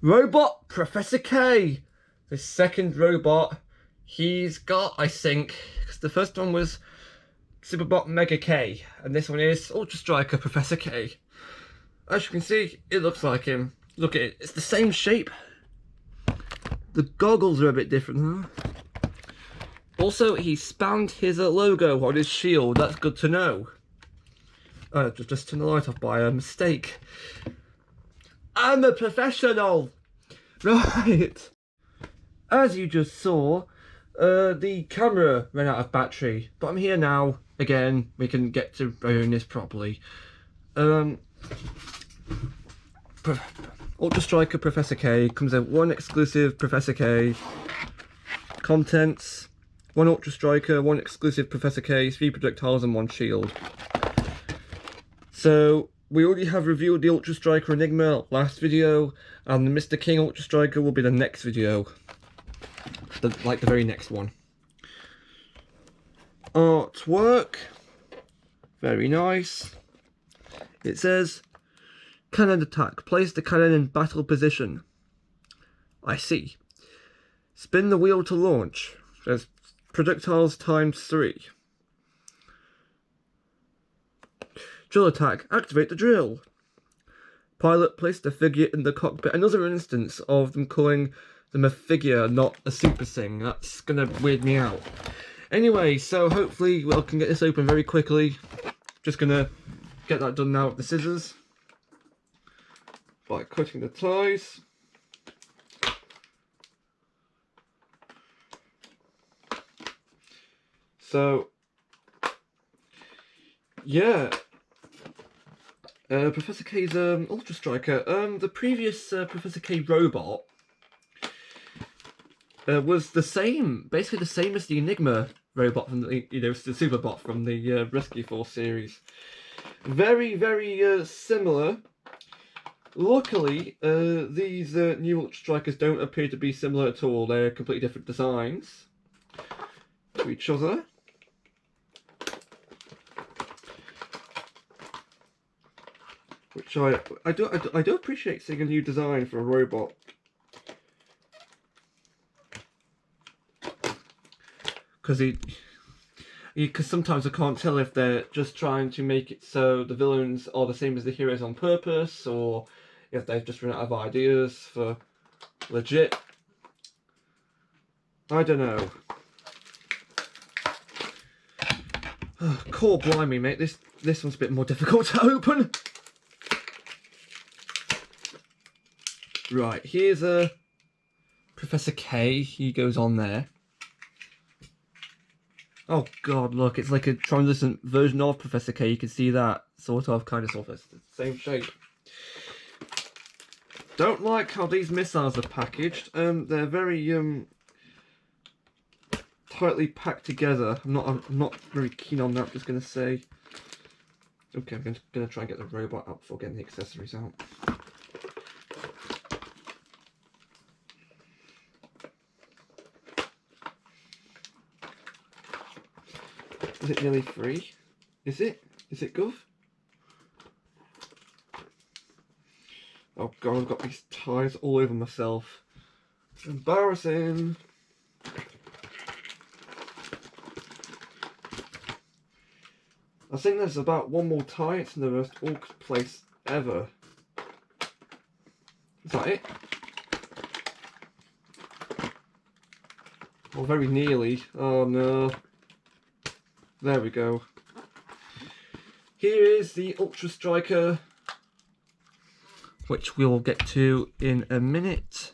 Robot Professor K. The second robot he's got, I think, because the first one was Superbot Mega K, and this one is Ultra Striker Professor K. As you can see, it looks like him. Look at it, it's the same shape. The goggles are a bit different, huh? Also, he spammed his logo on his shield. That's good to know. Just turned the light off by a mistake. I'm a professional! Right. As you just saw, the camera ran out of battery. But I'm here now. Again, we can get to reviewing this properly. Ultra Striker Professor K comes out one exclusive Professor K. Contents: one Ultra Striker, one exclusive Professor K, 3 projectiles and 1 shield. So we already have reviewed the Ultra Striker Enigma last video, and the Mr. King Ultra Striker will be the next video. Like the very next one. Artwork. Very nice. It says, cannon attack. Place the cannon in battle position. I see. Spin the wheel to launch. There's projectiles ×3. Drill attack. Activate the drill. Pilot placed the figure in the cockpit. Another instance of them calling them a figure, not a super thing. That's gonna weird me out. Anyway, so hopefully we can get this open very quickly. Just gonna get that done now with the scissors by cutting the ties. So yeah, Professor K's Ultra Striker. The previous Professor K robot was the same, basically the same as the Enigma robot from the, the Superbot from the Rescue Force series. Very, very similar. Luckily, these new Ultra Strikers don't appear to be similar at all. They're completely different designs to each other. Which I do appreciate seeing a new design for a robot. Because sometimes I can't tell if they're just trying to make it so the villains are the same as the heroes on purpose, or if they've just run out of ideas for legit. I don't know. Core blimey, mate. This one's a bit more difficult to open. Right, here's a Professor K. He goes on there. Oh god, look, it's like a translucent version of Professor K. You can see that sort of, kind of, it's the same shape. Don't like how these missiles are packaged. They're very tightly packed together. I'm not very keen on that. I'm just gonna say. Okay, I'm gonna try and get the robot out before getting the accessories out. Is it nearly free? Is it? Is it Gov? Oh god, I've got these ties all over myself. Embarrassing. I think there's about one more tie. It's in the most awkward place ever. Is that it? Oh, very nearly. Oh no. There we go. Here is the Ultra Striker, which we'll get to in a minute.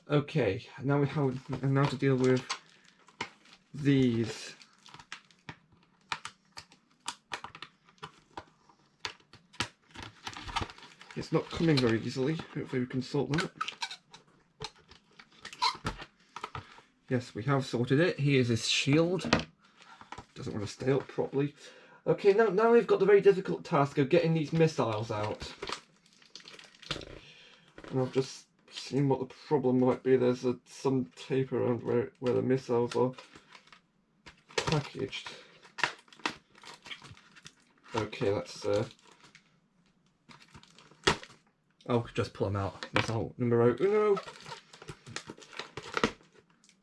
Okay, now we have now to deal with these. It's not coming very easily. Hopefully we can sort that. Yes, we have sorted it. Here's his shield. Doesn't want to stay up properly. Okay, now we've got the very difficult task of getting these missiles out. And I've just seen what the problem might be. There's some tape around where the missiles are packaged. Okay, that's I'll just pull them out. Missile numero uno.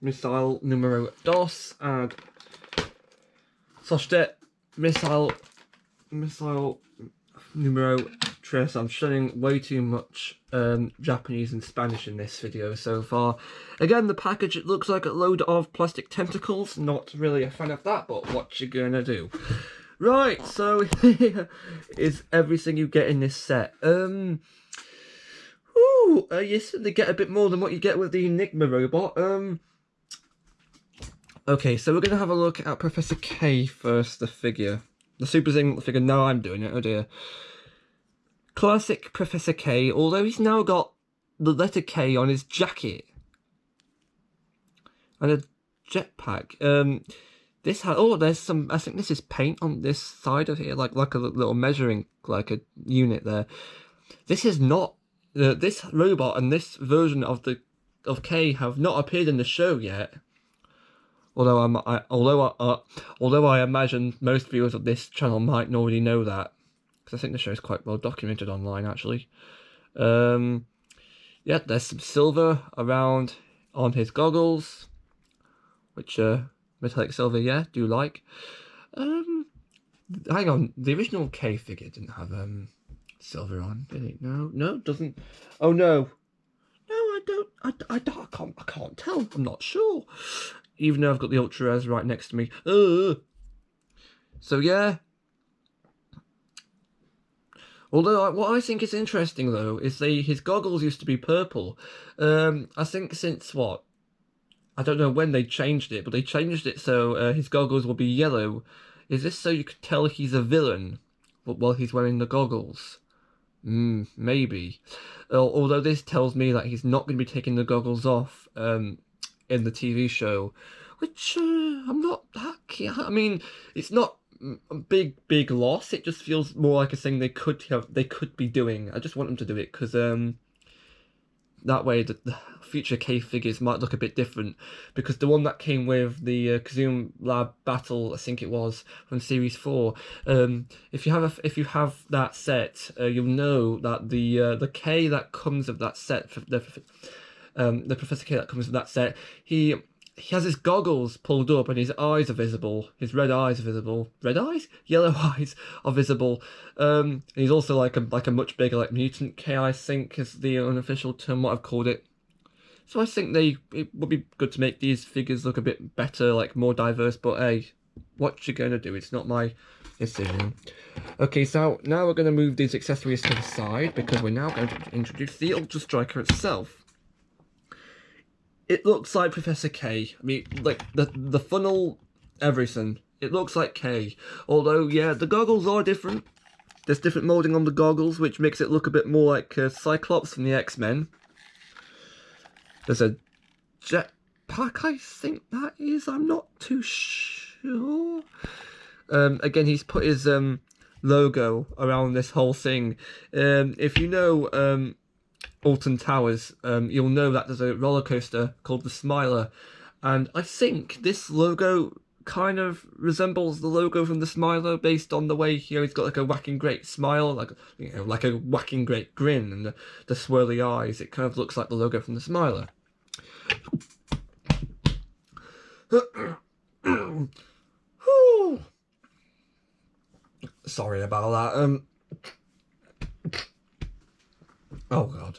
Missile numero dos. And Soshite missile numero tres. I'm showing way too much Japanese and Spanish in this video so far. Again, the package, it looks like a load of plastic tentacles. Not really a fan of that, but what you gonna do? Right, so here is everything you get in this set. You certainly get a bit more than what you get with the Enigma robot. Okay, so we're going to have a look at Professor K first, the figure. The Superthings figure, now I'm doing it, oh dear. Classic Professor K, although he's now got the letter K on his jacket. And a jetpack. This had, oh, there's some, I think this is paint on this side of here, like a little measuring, like a unit there. This is not, this robot and this version of K have not appeared in the show yet. Although I imagine most viewers of this channel might already know that, because I think the show is quite well documented online actually. Yeah, there's some silver around on his goggles, which metallic silver, yeah, do like. Hang on, the original K figure didn't have silver on, did it? No, doesn't. Oh no, I can't tell. I'm not sure. Even though I've got the Ultra Res right next to me. So yeah. Although what I think is interesting though is his goggles used to be purple. I think since what? I don't know when they changed it, but they changed it so his goggles will be yellow. Is this so you could tell he's a villain while he's wearing the goggles? Maybe. Although this tells me that he's not going to be taking the goggles off in the TV show, which I'm not that keen. I mean, it's not a big loss. It just feels more like a thing they could be doing. I just want them to do it because that way the future K figures might look a bit different, because the one that came with the Kazum Lab battle, I think it was from Series 4. If you have that set, you'll know that the K that comes with that set, the Professor K that comes with that set, he has his goggles pulled up and his eyes are visible. His red eyes are visible. Red eyes? Yellow eyes are visible. And he's also like a much bigger mutant K, I think is the unofficial term what I've called it. So I think it would be good to make these figures look a bit better, more diverse, but hey, what you gonna do? It's not my decision. Okay, so now we're gonna move these accessories to the side because we're now going to introduce the Ultra Striker itself. It looks like Professor K. I mean, the funnel, everything. It looks like K. Although, yeah, the goggles are different. There's different moulding on the goggles, which makes it look a bit more like Cyclops from the X-Men. There's a jetpack, I think that is. I'm not too sure. Again, he's put his logo around this whole thing. If you know Alton Towers, you'll know that there's a roller coaster called the Smiler, and I think this logo kind of resembles the logo from the Smiler based on the way he's got a whacking great smile, like a whacking great grin, and the swirly eyes. It kind of looks like the logo from the Smiler. Sorry about that. Oh god.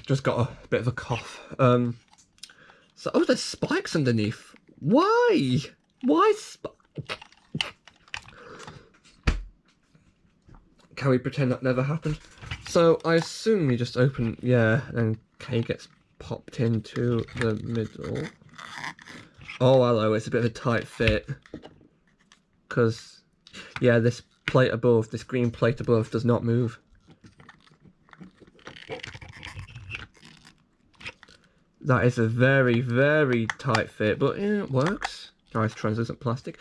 Just got a bit of a cough. So, oh, there's spikes underneath. Why? Why Can we pretend that never happened? So, I assume you just open, yeah, and K gets popped into the middle. Oh, hello, it's a bit of a tight fit. Because, yeah, this plate above, this green plate above does not move. That is a very, very tight fit, but yeah, it works. Nice translucent plastic.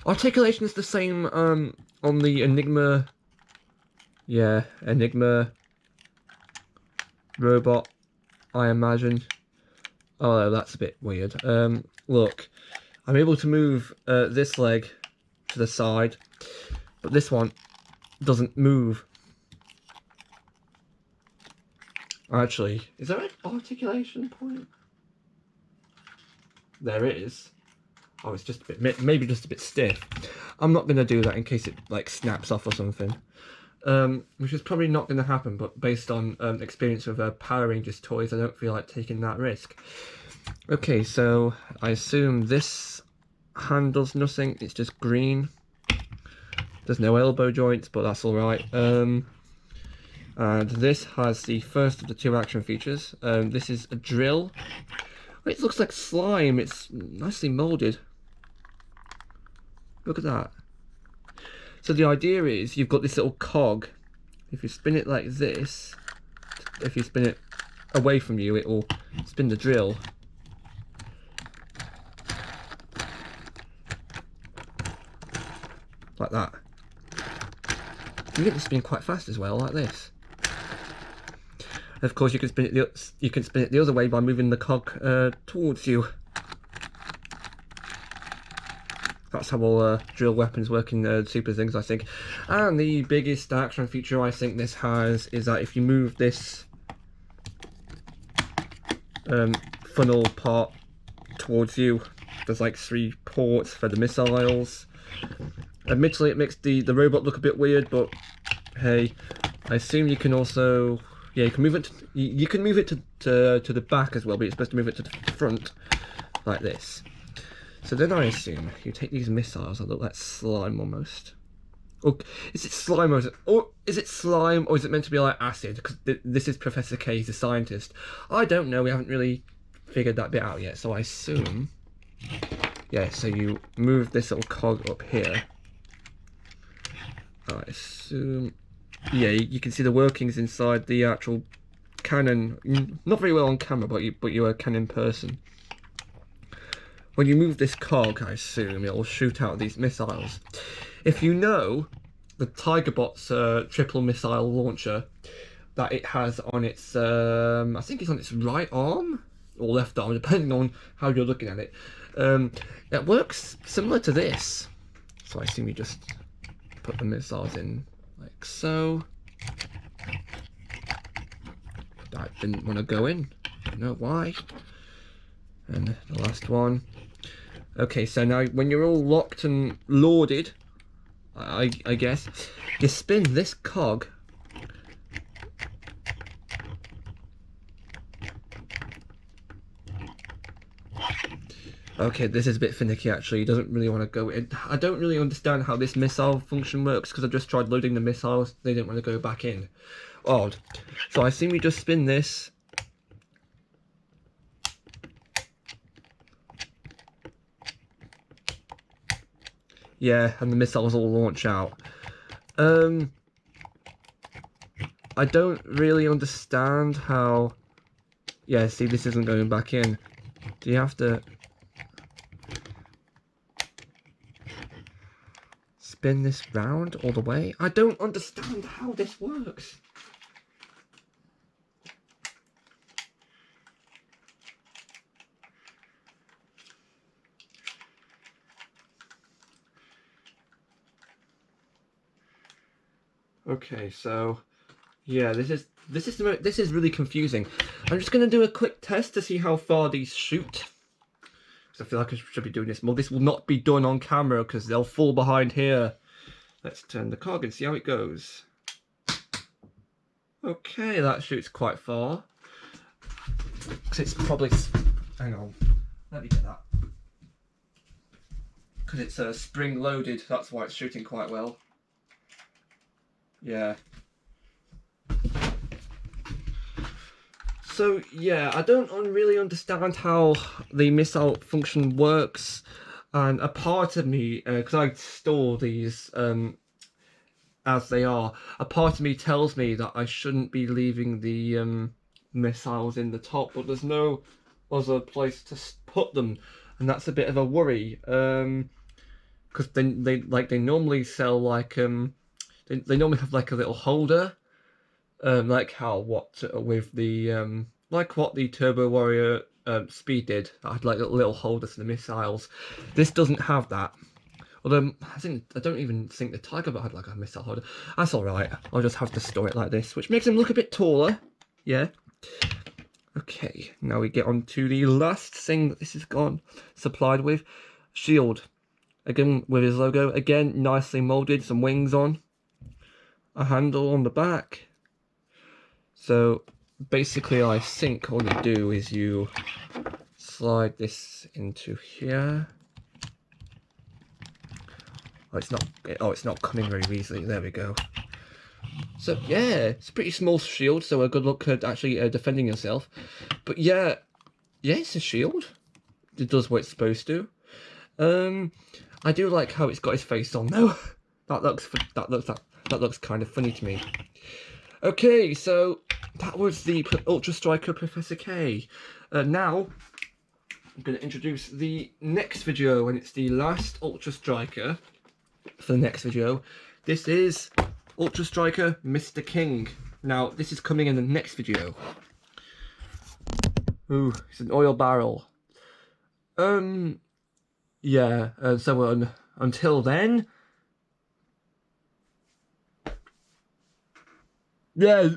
Articulation is the same on the Enigma. Yeah, Enigma robot, I imagine. Oh, that's a bit weird. Look, I'm able to move this leg to the side. but this one doesn't move. Actually, is there an articulation point? There is. Oh, it's just a bit, maybe just a bit stiff. I'm not going to do that in case it like snaps off or something. Which is probably not going to happen, but based on experience with Power Rangers toys, I don't feel like taking that risk. Okay, so I assume this handles nothing, it's just green. There's no elbow joints, but that's alright. And this has the first of the 2 action features. This is a drill. It looks like slime, it's nicely moulded. Look at that. So the idea is you've got this little cog. If you spin it like this, if you spin it away from you, it will spin the drill. Like that. You get it to spin quite fast as well, like this. And of course, you can spin it the other way by moving the cog towards you. That's how all drill weapons work in Superthings, I think. And the biggest action feature I think this has is that if you move this funnel part towards you, there's like 3 ports for the missiles. Admittedly, it makes the robot look a bit weird, but hey, I assume you can also, yeah, you can move it. You can move it to the back as well, but you're supposed to move it to the front, like this. So then I assume you take these missiles that look like slime almost. Or is it slime or is it slime or is it meant to be like acid? Because this is Professor K, he's a scientist. I don't know. We haven't really figured that bit out yet. So I assume, yeah. So you move this little cog up here. I assume, yeah. You can see the workings inside the actual cannon. Not very well on camera, but you're a cannon person. When you move this cog, I assume it'll shoot out these missiles. If you know the Tigerbot's triple missile launcher that it has on its, I think it's on its right arm or left arm, depending on how you're looking at it. It works similar to this. So I assume you just put the missiles in like so. That didn't want to go in. I don't know why. And the last one. Okay, so now when you're all locked and loaded, I guess, you spin this cog. Okay, this is a bit finicky actually. He doesn't really want to go in. I don't really understand how this missile function works because I just tried loading the missiles. They didn't want to go back in. Odd. So I assume you just spin this. Yeah, and the missiles all launch out. I don't really understand how... Yeah, see, this isn't going back in. Do you have to... spin this round all the way? I don't understand how this works. Okay, so yeah, this is really confusing. I'm just gonna do a quick test to see how far these shoot. Because I feel like I should be doing this more. This will not be done on camera because they'll fall behind here. Let's turn the cog and see how it goes. Okay, that shoots quite far. Because it's probably... Hang on, let me get that. Because it's spring loaded, that's why it's shooting quite well. Yeah. So yeah, I don't really understand how the missile function works, and a part of me, because I store these as they are, a part of me tells me that I shouldn't be leaving the missiles in the top, but there's no other place to put them, and that's a bit of a worry. Because they normally sell like they normally have like a little holder, like with the like what the Turbo Warrior Speed did. I had like a little holder for the missiles. This doesn't have that. Although I don't even think the tiger bot had like a missile holder. That's all right. I'll just have to store it like this, which makes him look a bit taller. Yeah. Okay. Now we get on to the last thing that this is gone supplied with. Shield. Again with his logo. Again nicely molded. Some wings on. A handle on the back. So basically, I think all you do is you slide this into here. Oh, it's not coming very easily. There we go. So yeah, it's a pretty small shield, so a good luck at actually defending yourself. But yeah, it's a shield. It does what it's supposed to. I do like how it's got his face on though. that looks kind of funny to me. Okay, so that was the Ultra Striker Professor K. Now I'm going to introduce the next video, and it's the last Ultra Striker for the next video. This is Ultra Striker Mr. King. Now, this is coming in the next video. Ooh, it's an oil barrel. Yeah, so until then... Yeah.